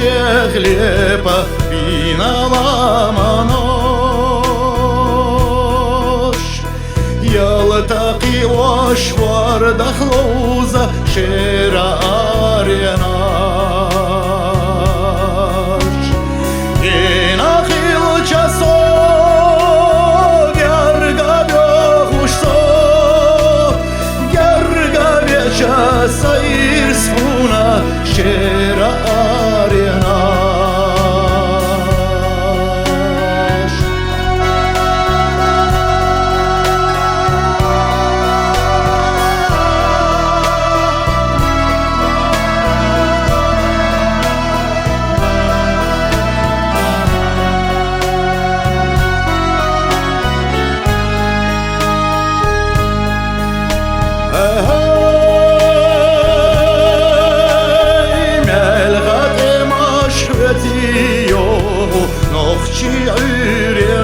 хлеба виновама нож. Ялтаки лошвар дахлоуза шера аренаш. Генахил часо гергабе хушсо, гергабе часа ирсфуна шера аренаш. Nochchi urenosh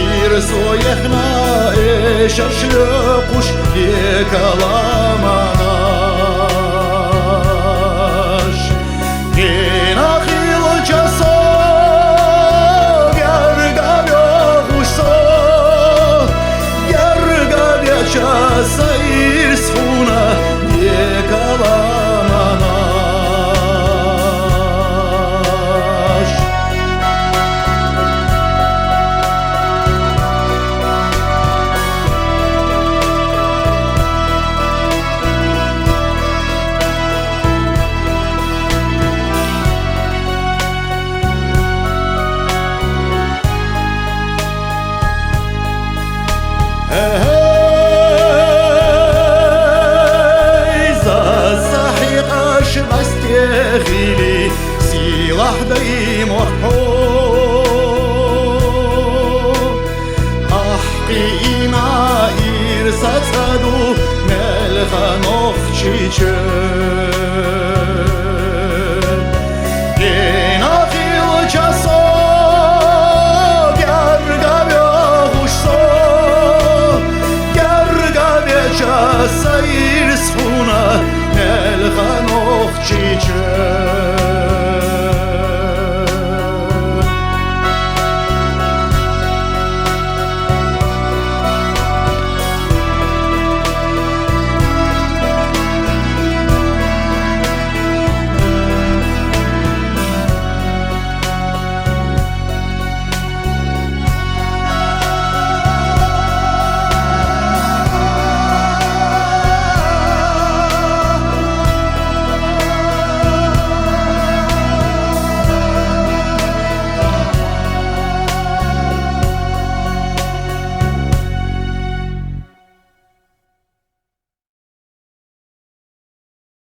Ir soyechna eshashlokush yekalamanash Genachil chaso Gergavyo hushso Gergavya chasa irsfuna yekalamanash Гили силах даим орхо Ахки ина ир сацаду мелха нохчиче